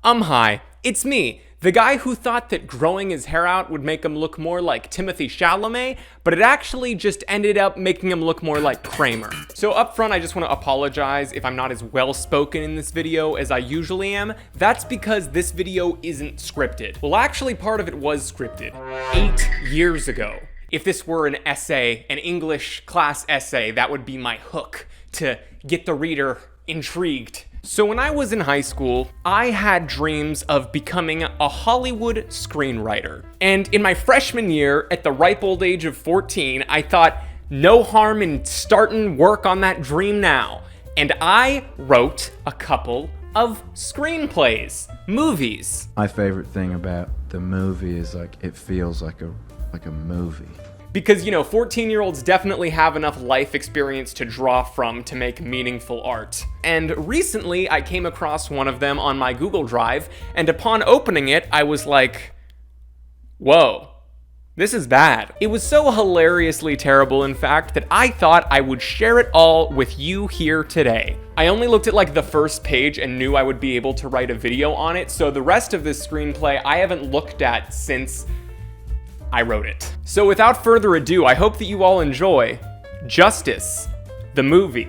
Hi, it's me, the guy who thought that growing his hair out would make him look more like Timothée Chalamet, but it actually just ended up making him look more like Kramer. So up front, I just want to apologize if I'm not as well-spoken in this video as I usually am. That's because this video isn't scripted. Well, actually, part of it was scripted 8 years ago. If this were an essay, an English class essay, that would be my hook to get the reader intrigued. So when I was in high school, I had dreams of becoming a Hollywood screenwriter. And in my freshman year, at the ripe old age of 14, I thought, no harm in starting work on that dream now. And I wrote a couple of screenplays, movies. My favorite thing about the movie is it feels like a movie. Because, 14-year-olds definitely have enough life experience to draw from to make meaningful art. And recently, I came across one of them on my Google Drive, and upon opening it, I was like, whoa, this is bad. It was so hilariously terrible, in fact, that I thought I would share it all with you here today. I only looked at the first page and knew I would be able to write a video on it, so the rest of this screenplay I haven't looked at since I wrote it. So without further ado, I hope that you all enjoy Justice, the movie.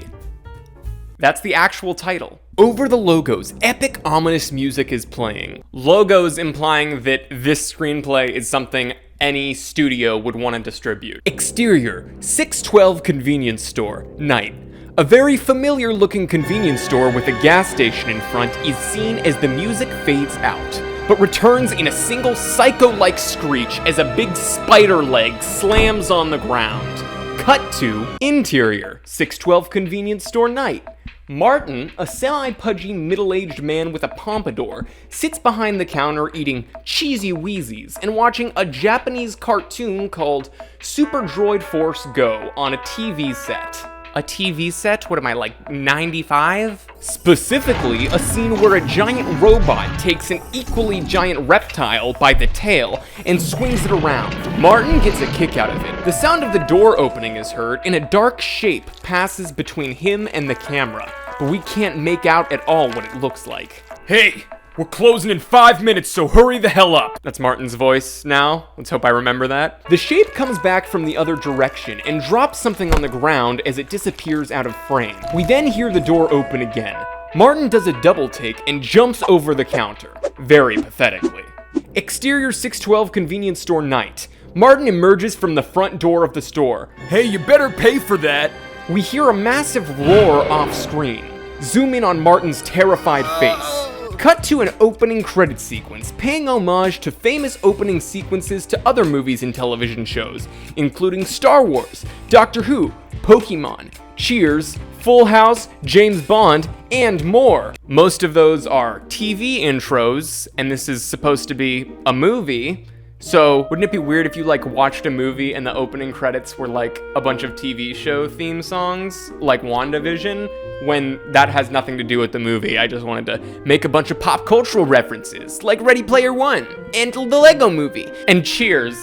That's the actual title. Over the logos, epic ominous music is playing. Logos implying that this screenplay is something any studio would want to distribute. Exterior, 612 convenience store, night. A very familiar looking convenience store with a gas station in front is seen as the music fades out, but returns in a single psycho-like screech as a big spider leg slams on the ground. Cut to interior, 612 convenience store night. Martin, a semi-pudgy middle-aged man with a pompadour, sits behind the counter eating cheesy wheezies and watching a Japanese cartoon called Super Droid Force Go on a TV set. A TV set? What am I, 95? Specifically, a scene where a giant robot takes an equally giant reptile by the tail and swings it around. Martin gets a kick out of it. The sound of the door opening is heard, and a dark shape passes between him and the camera, but we can't make out at all what it looks like. Hey! We're closing in 5 minutes, so hurry the hell up! That's Martin's voice now. Let's hope I remember that. The shape comes back from the other direction and drops something on the ground as it disappears out of frame. We then hear the door open again. Martin does a double take and jumps over the counter. Very pathetically. Exterior 612 convenience store night. Martin emerges from the front door of the store. Hey, you better pay for that! We hear a massive roar off screen. Zoom in on Martin's terrified face. Cut to an opening credit sequence, paying homage to famous opening sequences to other movies and television shows, including Star Wars, Doctor Who, Pokemon, Cheers, Full House, James Bond, and more. Most of those are TV intros, and this is supposed to be a movie. So, wouldn't it be weird if you watched a movie and the opening credits were a bunch of TV show theme songs, like WandaVision, when that has nothing to do with the movie? I just wanted to make a bunch of pop cultural references, like Ready Player One, and the Lego Movie, and Cheers.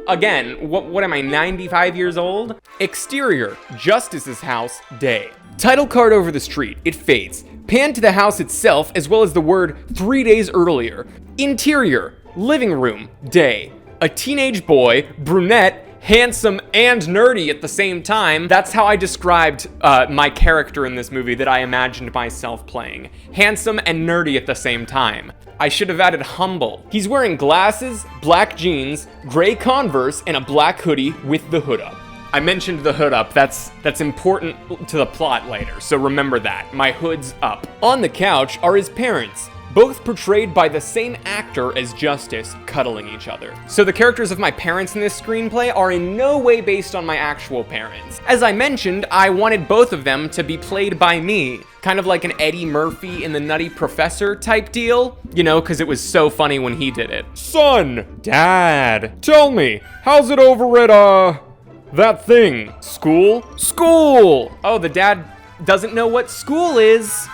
Again, what am I, 95 years old? Exterior, Justice's house, day. Title card over the street, it fades. Pan to the house itself, as well as the word 3 days earlier. Interior, living room, day. A teenage boy, brunette, handsome, and nerdy at the same time. That's how I described my character in this movie that I imagined myself playing. Handsome and nerdy at the same time. I should have added humble. He's wearing glasses, black jeans, gray Converse, and a black hoodie with the hood up. I mentioned the hood up. That's important to the plot later, so remember that. My hood's up. On the couch are his parents, both portrayed by the same actor as Justice, cuddling each other. So the characters of my parents in this screenplay are in no way based on my actual parents. As I mentioned, I wanted both of them to be played by me. Kind of like an Eddie Murphy in the Nutty Professor type deal. Because it was so funny when he did it. Son! Dad! Tell me, how's it over at, that thing? School? School! Oh, the dad doesn't know what school is.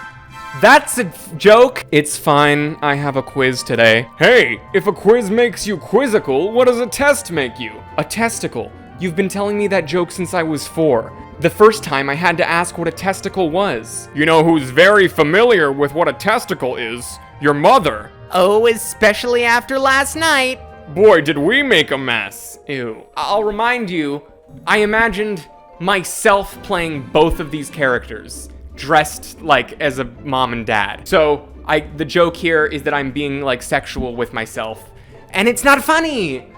That's a joke. It's fine, I have a quiz today. Hey, if a quiz makes you quizzical, what does a test make you? A testicle. You've been telling me that joke since I was 4. The first time I had to ask what a testicle was. You know who's very familiar with what a testicle is? Your mother. Oh, especially after last night. Boy, did we make a mess. Ew. I'll remind you, I imagined myself playing both of these characters, dressed like as a mom and dad. So the joke here is that I'm being like sexual with myself, and it's not funny.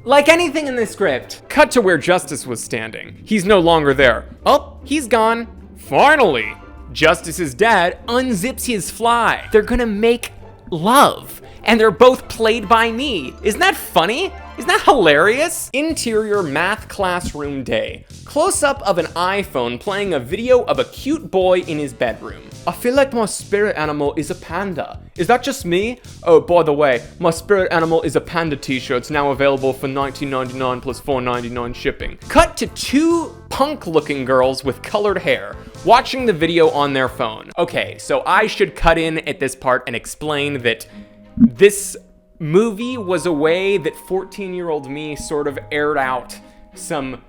Like anything in this script. Cut to where Justice was standing. He's no longer there. Oh, he's gone. Finally, Justice's dad unzips his fly. They're gonna make love, and they're both played by me. Isn't that funny? Isn't that hilarious? Interior math classroom day. Close-up of an iPhone playing a video of a cute boy in his bedroom. I feel like my spirit animal is a panda. Is that just me? Oh, by the way, my spirit animal is a panda t-shirt. It's now available for $19.99 plus $4.99 shipping. Cut to two punk-looking girls with colored hair watching the video on their phone. Okay, so I should cut in at this part and explain that this movie was a way that 14-year-old me sort of aired out some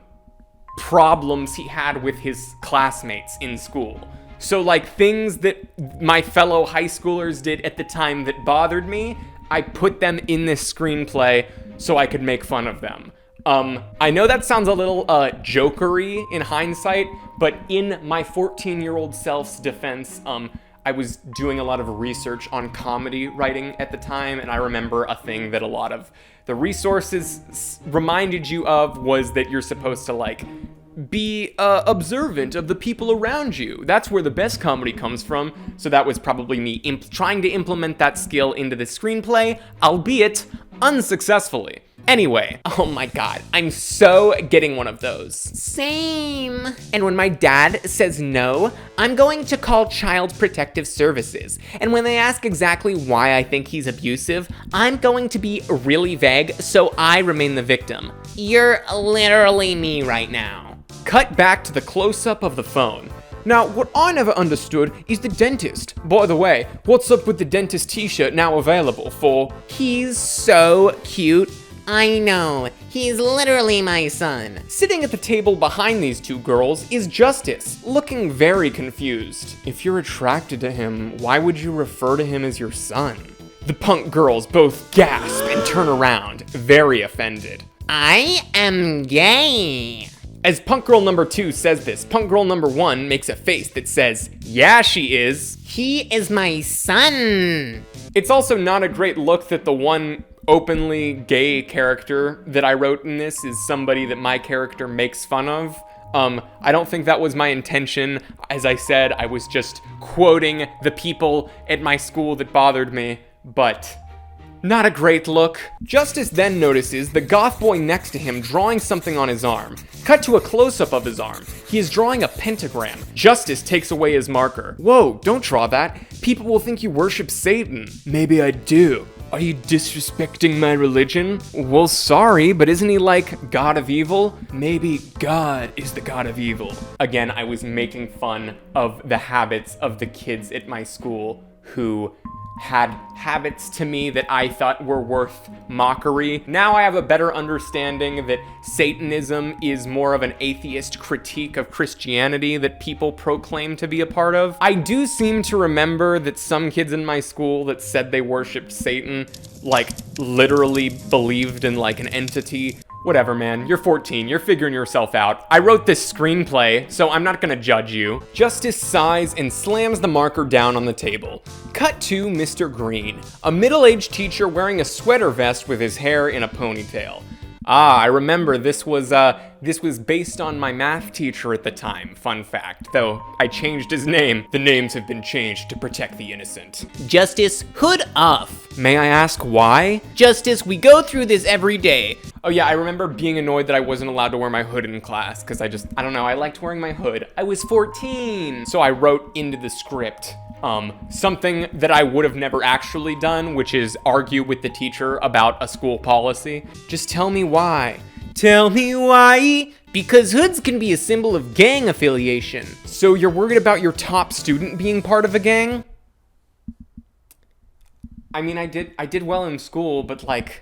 problems he had with his classmates in school. So like things that my fellow high schoolers did at the time that bothered me, I put them in this screenplay so I could make fun of them. I know that sounds a little jokery in hindsight, but in my 14-year-old self's defense, I was doing a lot of research on comedy writing at the time, and I remember a thing that a lot of the resources reminded you of was that you're supposed to like be observant of the people around you. That's where the best comedy comes from. So that was probably me trying to implement that skill into the screenplay, albeit unsuccessfully. Anyway, oh my god, I'm so getting one of those. Same. And when my dad says no, I'm going to call Child Protective Services. And when they ask exactly why I think he's abusive, I'm going to be really vague so I remain the victim. You're literally me right now. Cut back to the close-up of the phone. Now, what I never understood is the dentist. By the way, what's up with the dentist t-shirt now available for? He's so cute. I know, he's literally my son. Sitting at the table behind these two girls is Justice, looking very confused. If you're attracted to him, why would you refer to him as your son? The punk girls both gasp and turn around, very offended. I am gay. As punk girl number 2 says this, punk girl number 1 makes a face that says, yeah, she is. He is my son. It's also not a great look that the one openly gay character that I wrote in this is somebody that my character makes fun of. I don't think that was my intention. As I said, I was just quoting the people at my school that bothered me, but not a great look. Justice then notices the goth boy next to him drawing something on his arm. Cut to a close-up of his arm. He is drawing a pentagram. Justice takes away his marker. Whoa, don't draw that. People will think you worship Satan. Maybe I do. Are you disrespecting my religion? Well, sorry, but isn't he like God of evil? Maybe God is the God of evil. Again, I was making fun of the habits of the kids at my school who had habits to me that I thought were worth mockery. Now I have a better understanding that Satanism is more of an atheist critique of Christianity that people proclaim to be a part of. I do seem to remember that some kids in my school that said they worshipped Satan, like, literally believed in, like, an entity. Whatever, man, you're 14, you're figuring yourself out. I wrote this screenplay, so I'm not gonna judge you. Justice sighs and slams the marker down on the table. Cut to Mr. Green, a middle-aged teacher wearing a sweater vest with his hair in a ponytail. Ah, I remember this was based on my math teacher at the time, fun fact, though I changed his name. The names have been changed to protect the innocent. Justice, hood off. May I ask why? Justice, we go through this every day. Oh yeah, I remember being annoyed that I wasn't allowed to wear my hood in class, because I don't know, I liked wearing my hood. I was 14! So I wrote into the script, something that I would have never actually done, which is argue with the teacher about a school policy. Just tell me why. Tell me why? Because hoods can be a symbol of gang affiliation. So you're worried about your top student being part of a gang? I mean, I did well in school, but like,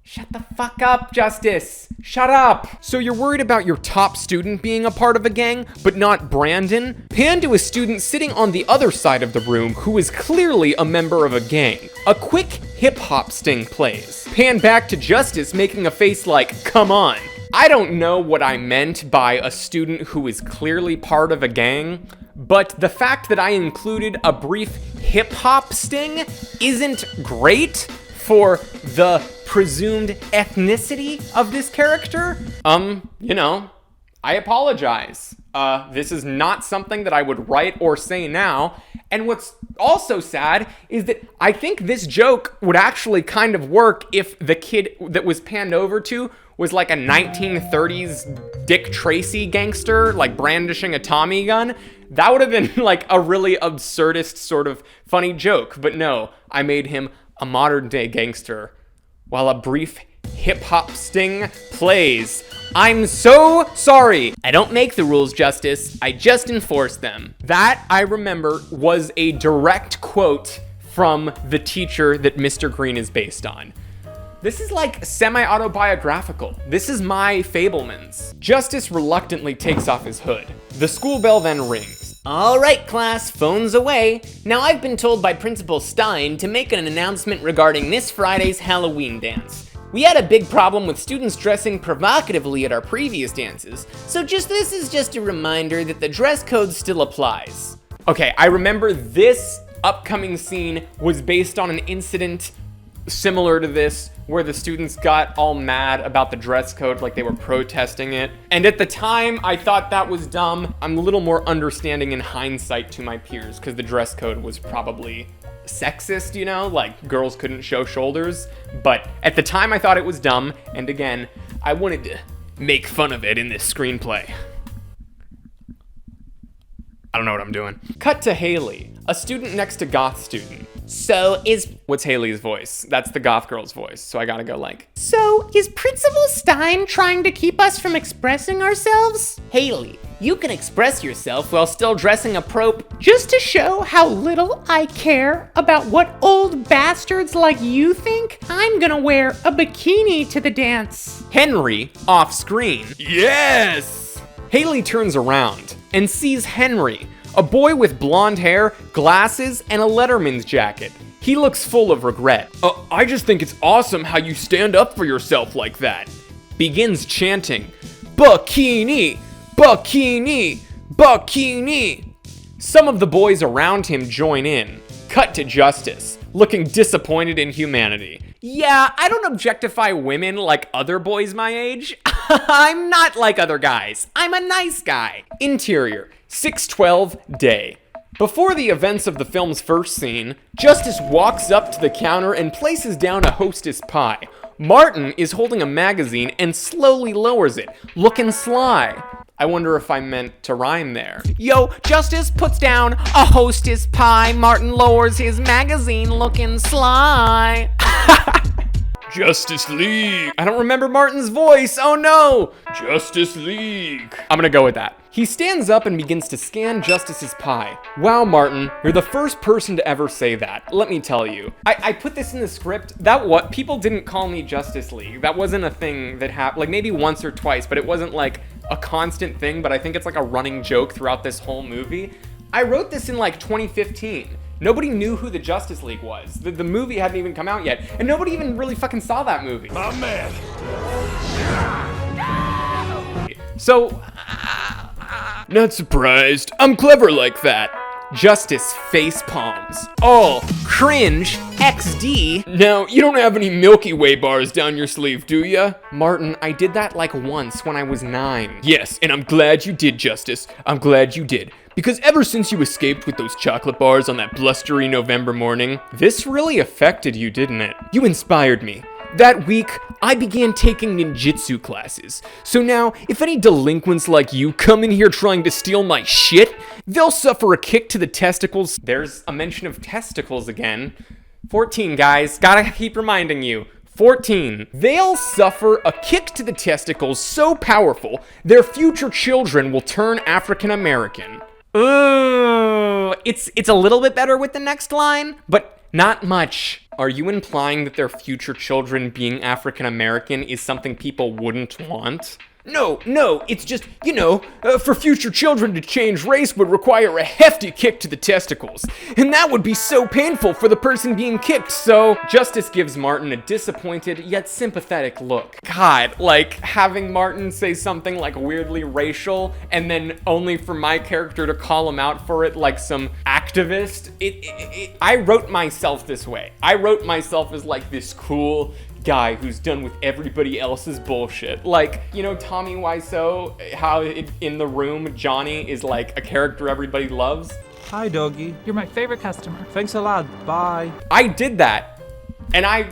Shut the fuck up, Justice. Shut up. So you're worried about your top student being a part of a gang, but not Brandon? Pan to a student sitting on the other side of the room who is clearly a member of a gang. A quick hip-hop sting plays. Pan back to Justice making a face like, come on. I don't know what I meant by a student who is clearly part of a gang, but the fact that I included a brief hip-hop sting isn't great for the presumed ethnicity of this character. I apologize. This is not something that I would write or say now. And what's also sad is that I think this joke would actually kind of work if the kid that was panned over to was like a 1930s Dick Tracy gangster, like brandishing a Tommy gun. That would have been like a really absurdist sort of funny joke. But no, I made him a modern day gangster while a brief hip-hop sting plays. I'm so sorry. I don't make the rules, Justice. I just enforce them. That, I remember, was a direct quote from the teacher that Mr. Green is based on. This is like semi-autobiographical. This is my Fablemans. Justice reluctantly takes off his hood. The school bell then rings. All right, class, phones away. Now, I've been told by Principal Stein to make an announcement regarding this Friday's Halloween dance. We had a big problem with students dressing provocatively at our previous dances, so this is just a reminder that the dress code still applies. Okay, I remember this upcoming scene was based on an incident similar to this, where the students got all mad about the dress code, like they were protesting it. And at the time, I thought that was dumb. I'm a little more understanding in hindsight to my peers, because the dress code was probably sexist, like girls couldn't show shoulders. But at the time, I thought it was dumb. And again, I wanted to make fun of it in this screenplay. I don't know what I'm doing. Cut to Haley, a student next to goth student. What's Haley's voice? That's the goth girl's voice, so I gotta go like, So, is Principal Stein trying to keep us from expressing ourselves? Haley, you can express yourself while still dressing just to show how little I care about what old bastards like you think. I'm gonna wear a bikini to the dance. Henry off screen. Yes! Haley turns around and sees Henry, a boy with blonde hair, glasses, and a Letterman's jacket. He looks full of regret. I just think it's awesome how you stand up for yourself like that. Begins chanting, bikini, bikini, bikini. Some of the boys around him join in. Cut to Justice, looking disappointed in humanity. Yeah, I don't objectify women like other boys my age. I'm not like other guys. I'm a nice guy. Interior, 6/12 day. Before the events of the film's first scene, Justice walks up to the counter and places down a Hostess pie. Martin is holding a magazine and slowly lowers it, looking sly. I wonder if I meant to rhyme there. Yo, Justice puts down a Hostess pie. Martin lowers his magazine, looking sly. Justice League. I don't remember Martin's voice. Oh no. Justice League. I'm gonna go with that. He stands up and begins to scan Justice's pie. Wow, Martin, you're the first person to ever say that. Let me tell you. I put this in the script. People didn't call me Justice League. That wasn't a thing that happened, like maybe once or twice, but it wasn't like a constant thing, but I think it's like a running joke throughout this whole movie. I wrote this in like 2015. Nobody knew who the Justice League was. The movie hadn't even come out yet, and nobody even really fucking saw that movie. My man. So, not surprised. I'm clever like that. Justice face palms. All cringe XD. Now, you don't have any Milky Way bars down your sleeve, do ya? Martin, I did that like once when I was 9. Yes, and I'm glad you did, Justice. I'm glad you did. Because ever since you escaped with those chocolate bars on that blustery November morning, this really affected you, didn't it? You inspired me. That week, I began taking ninjutsu classes. So now, if any delinquents like you come in here trying to steal my shit, they'll suffer a kick to the testicles. There's a mention of testicles again. 14, guys. Gotta keep reminding you. 14. They'll suffer a kick to the testicles so powerful, their future children will turn African American. Ooh, it's a little bit better with the next line, but not much. Are you implying that their future children being African American is something people wouldn't want? No, it's just, for future children to change race would require a hefty kick to the testicles. And that would be so painful for the person being kicked, so... Justice gives Martin a disappointed yet sympathetic look. God, like having Martin say something like weirdly racial and then only for my character to call him out for it like some activist. I wrote myself this way. I wrote myself as like this cool guy who's done with everybody else's bullshit. Like, Tommy Wiseau, how in The Room, Johnny is like a character everybody loves. Hi, doggy. You're my favorite customer. Thanks a lot. Bye. I did that. And I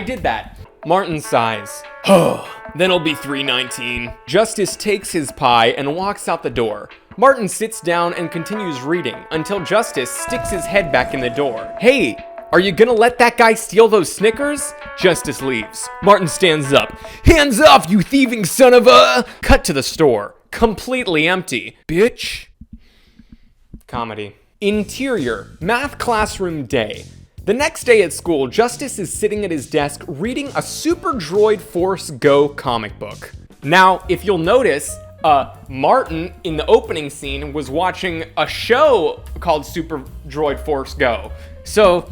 did that. Martin sighs. Then it'll be 3:19. Justice takes his pie and walks out the door. Martin sits down and continues reading until Justice sticks his head back in the door. Hey, are you gonna let that guy steal those Snickers? Justice leaves. Martin stands up. Hands off, you thieving son of a... Cut to the store. Completely empty. Bitch. Comedy. Interior. Math classroom day. The next day at school, Justice is sitting at his desk reading a Super Droid Force Go comic book. Now, if you'll notice, Martin in the opening scene was watching a show called Super Droid Force Go. So...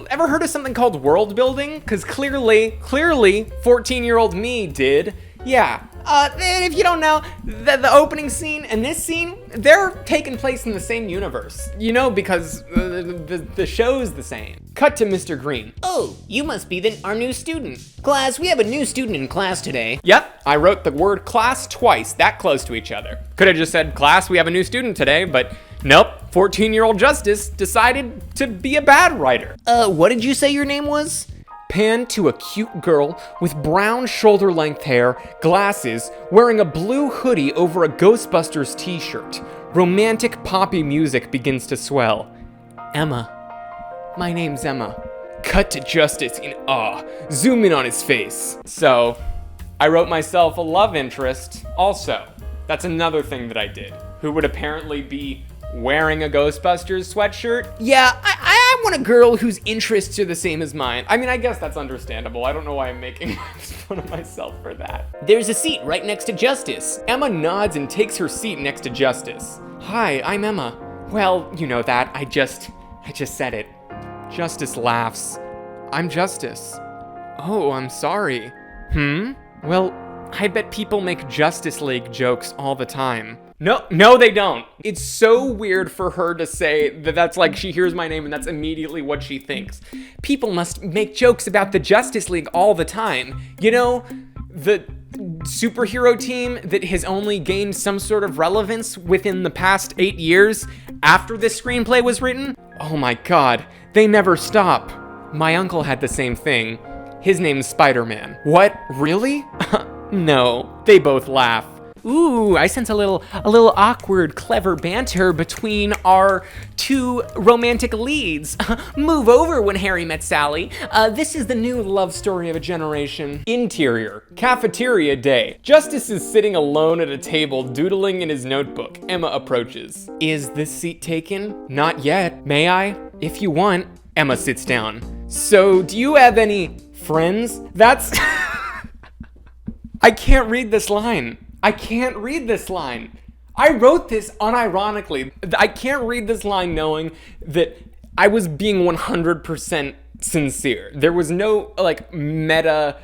ever heard of something called world building? Because clearly, 14-year-old me did. Yeah. If you don't know, the opening scene and this scene, they're taking place in the same universe. Because the show's the same. Cut to Mr. Green. Oh, you must be our new student. Class, we have a new student in class today. Yep, I wrote the word class twice, that close to each other. Could have just said, class, we have a new student today, but nope. 14-year-old Justice decided to be a bad writer. What did you say your name was? Pan to a cute girl with brown shoulder-length hair, glasses, wearing a blue hoodie over a Ghostbusters t-shirt. Romantic poppy music begins to swell. Emma. My name's Emma. Cut to Justice in awe. Zoom in on his face. So, I wrote myself a love interest. Also, that's another thing that I did. Who would apparently be wearing a Ghostbusters sweatshirt? Yeah, I want a girl whose interests are the same as mine. I mean, I guess that's understandable. I don't know why I'm making fun of myself for that. There's a seat right next to Justice. Emma nods and takes her seat next to Justice. Hi, I'm Emma. Well, you know that. I just said it. Justice laughs. I'm Justice. Oh, I'm sorry. Well, I bet people make Justice League jokes all the time. No, they don't. It's so weird for her to say that that's like she hears my name and that's immediately what she thinks. People must make jokes about the Justice League all the time. The superhero team that has only gained some sort of relevance within the past 8 years after this screenplay was written? Oh my god, they never stop. My uncle had the same thing. His name's Spider-Man. What? Really? No. They both laugh. Ooh, I sense a little awkward, clever banter between our two romantic leads. Move over When Harry Met Sally. This is the new love story of a generation. Interior, cafeteria day. Justice is sitting alone at a table doodling in his notebook. Emma approaches. Is this seat taken? Not yet. May I? If you want. Emma sits down. So, do you have any friends? That's... I can't read this line. I wrote this unironically. I can't read this line knowing that I was being 100% sincere. There was no, meta,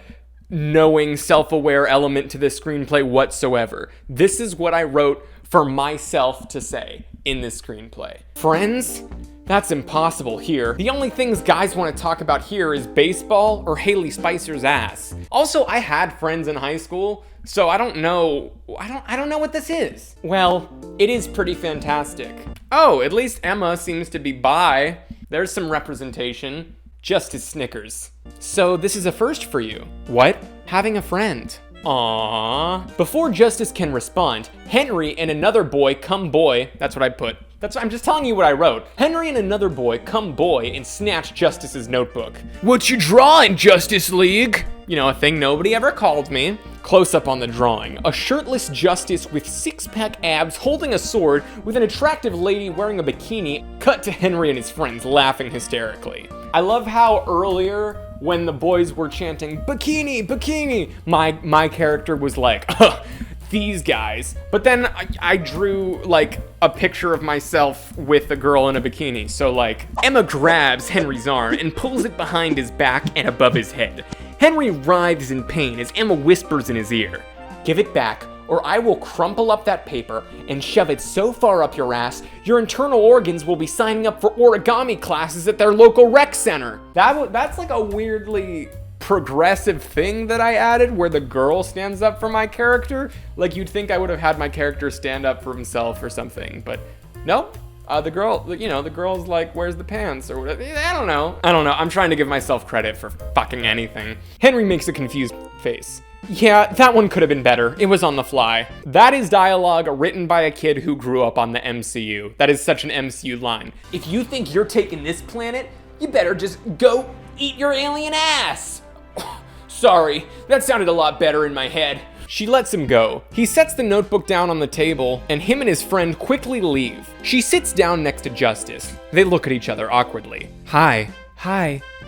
knowing, self-aware element to this screenplay whatsoever. This is what I wrote for myself to say in this screenplay. Friends? That's impossible here. The only things guys want to talk about here is baseball or Haley Spicer's ass. Also, I had friends in high school, so I don't know what this is. Well, it is pretty fantastic. Oh, at least Emma seems to be bi. There's some representation. Justice snickers. So this is a first for you. What? Having a friend. Aww. Before Justice can respond, Henry and another boy come boy. That's what I put. I'm just telling you what I wrote. Henry and another boy come boy and snatch Justice's notebook. What you drawing, Justice League? A thing nobody ever called me. Close up on the drawing. A shirtless Justice with six-pack abs holding a sword with an attractive lady wearing a bikini. Cut to Henry and his friends laughing hysterically. I love how earlier when the boys were chanting, bikini, bikini, my character was like, these guys. But then I drew like a picture of myself with a girl in a bikini. So like, Emma grabs Henry's arm and pulls it behind his back and above his head. Henry writhes in pain as Emma whispers in his ear, "Give it back, or I will crumple up that paper and shove it so far up your ass, your internal organs will be signing up for origami classes at their local rec center." That's like a weirdly progressive thing that I added where the girl stands up for my character. Like you'd think I would have had my character stand up for himself or something, but nope. The girl's like, "Where's the pants?" or whatever. I don't know. I'm trying to give myself credit for fucking anything. Henry makes a confused face. Yeah, that one could have been better. It was on the fly. That is dialogue written by a kid who grew up on the MCU. That is such an MCU line. If you think you're taking this planet, you better just go eat your alien ass. Sorry, that sounded a lot better in my head. She lets him go. He sets the notebook down on the table, and him and his friend quickly leave. She sits down next to Justice. They look at each other awkwardly. Hi.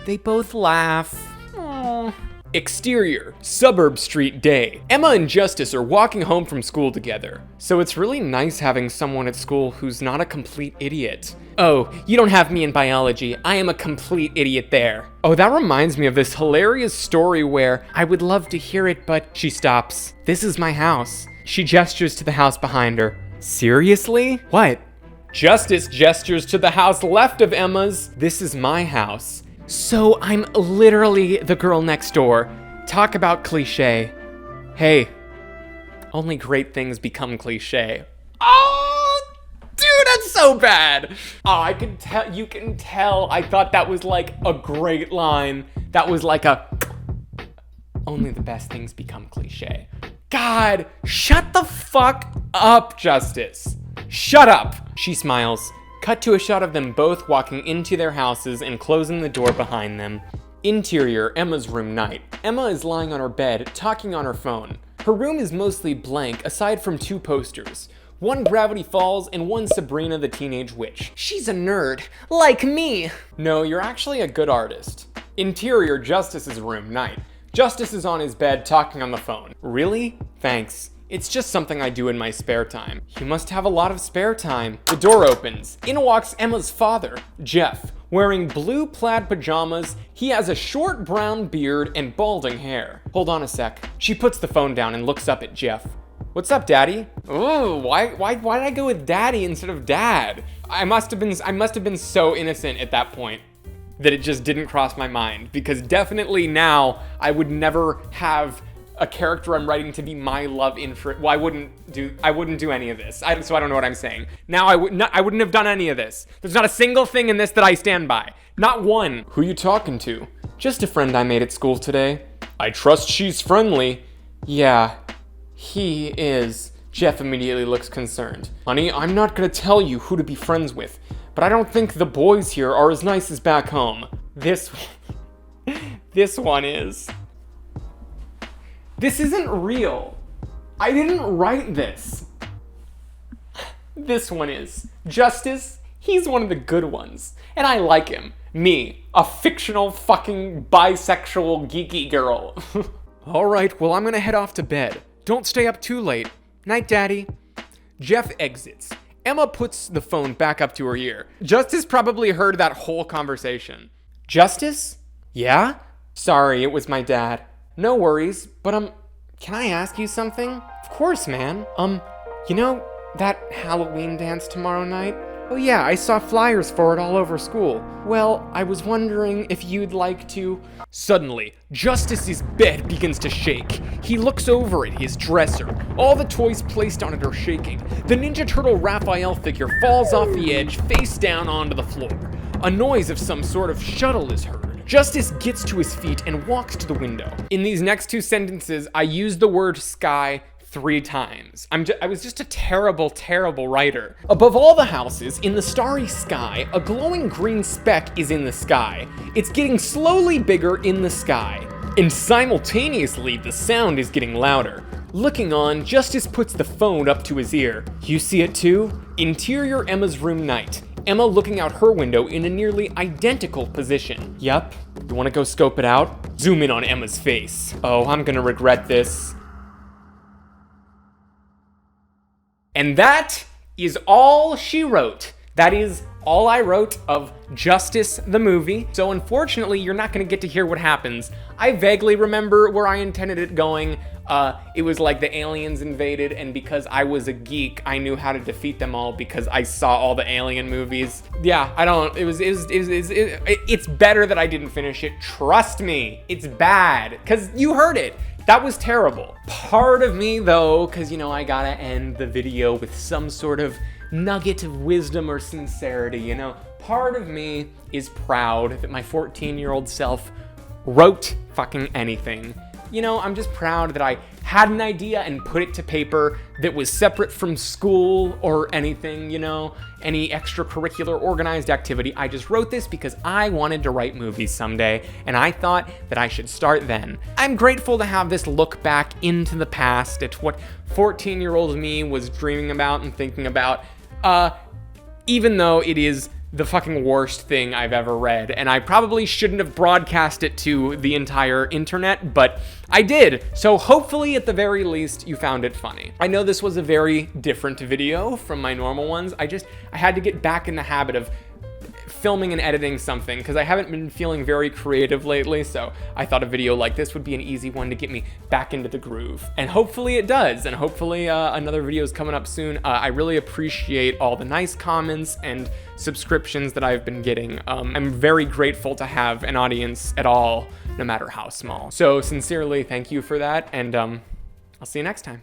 They both laugh. Aww. Exterior, Suburb Street day. Emma and Justice are walking home from school together. So it's really nice having someone at school who's not a complete idiot. Oh, you don't have me in biology. I am a complete idiot there. Oh, that reminds me of this hilarious story where I would love to hear it, but she stops. This is my house. She gestures to the house behind her. Seriously? What? Justice gestures to the house left of Emma's. This is my house. So I'm literally the girl next door. Talk about cliche. Hey, only great things become cliche. Oh, dude, that's so bad. Oh, you can tell. I thought that was like a great line. That was like only the best things become cliche. God, shut the fuck up, Justice. Shut up. She smiles. Cut to a shot of them both walking into their houses and closing the door behind them. Interior, Emma's room night. Emma is lying on her bed, talking on her phone. Her room is mostly blank, aside from two posters. One Gravity Falls and one Sabrina the Teenage Witch. She's a nerd, like me. No, you're actually a good artist. Interior, Justice's room night. Justice is on his bed, talking on the phone. Really? Thanks. It's just something I do in my spare time. You must have a lot of spare time. The door opens. In walks Emma's father, Jeff. Wearing blue plaid pajamas, he has a short brown beard and balding hair. Hold on a sec. She puts the phone down and looks up at Jeff. What's up, Daddy? Oh, why did I go with Daddy instead of Dad? I must have been so innocent at that point that it just didn't cross my mind, because definitely now I would never have a character I'm writing to be my love interest. Well, I wouldn't do any of this. So I don't know what I'm saying. Now I wouldn't have done any of this. There's not a single thing in this that I stand by. Not one. Who you talking to? Just a friend I made at school today. I trust she's friendly. Yeah, he is. Jeff immediately looks concerned. Honey, I'm not gonna tell you who to be friends with, but I don't think the boys here are as nice as back home. This one is. This isn't real. I didn't write this. This one is. Justice, he's one of the good ones. And I like him. Me, a fictional fucking bisexual geeky girl. Alright, well I'm gonna head off to bed. Don't stay up too late. Night, Daddy. Jeff exits. Emma puts the phone back up to her ear. Justice probably heard that whole conversation. Justice? Yeah? Sorry, it was my dad. No worries, but can I ask you something? Of course, man. You know that Halloween dance tomorrow night? Oh yeah, I saw flyers for it all over school. Well, I was wondering if you'd like to... Suddenly, Justice's bed begins to shake. He looks over at his dresser. All the toys placed on it are shaking. The Ninja Turtle Raphael figure falls off the edge, face down onto the floor. A noise of some sort of shuttle is heard. Justice gets to his feet and walks to the window. In these next two sentences, I use the word sky 3 times. I was just a terrible, terrible writer. Above all the houses, in the starry sky, a glowing green speck is in the sky. It's getting slowly bigger in the sky. And simultaneously, the sound is getting louder. Looking on, Justice puts the phone up to his ear. You see it too? Interior Emma's room night. Emma looking out her window in a nearly identical position. Yup. You wanna go scope it out? Zoom in on Emma's face. Oh, I'm gonna regret this. And that is all she wrote. That is all I wrote of Justice the movie. So unfortunately, you're not gonna get to hear what happens. I vaguely remember where I intended it going. It was like the aliens invaded, and because I was a geek, I knew how to defeat them all because I saw all the alien movies. Yeah, it's better that I didn't finish it. Trust me, it's bad, because you heard it. That was terrible. Part of me though, because I gotta end the video with some sort of nugget of wisdom or sincerity, part of me is proud that my 14-year-old self wrote fucking anything. I'm just proud that I had an idea and put it to paper that was separate from school or anything, any extracurricular organized activity. I just wrote this because I wanted to write movies someday, and I thought that I should start then. I'm grateful to have this look back into the past at what 14-year-old me was dreaming about and thinking about, even though it is the fucking worst thing I've ever read, and I probably shouldn't have broadcast it to the entire internet, but I did, so hopefully at the very least you found it funny. I know this was a very different video from my normal ones. I had to get back in the habit of filming and editing something because I haven't been feeling very creative lately, so I thought a video like this would be an easy one to get me back into the groove. And hopefully it does, and hopefully another video is coming up soon. I really appreciate all the nice comments and subscriptions that I've been getting. I'm very grateful to have an audience at all, no matter how small. So sincerely, thank you for that, and I'll see you next time.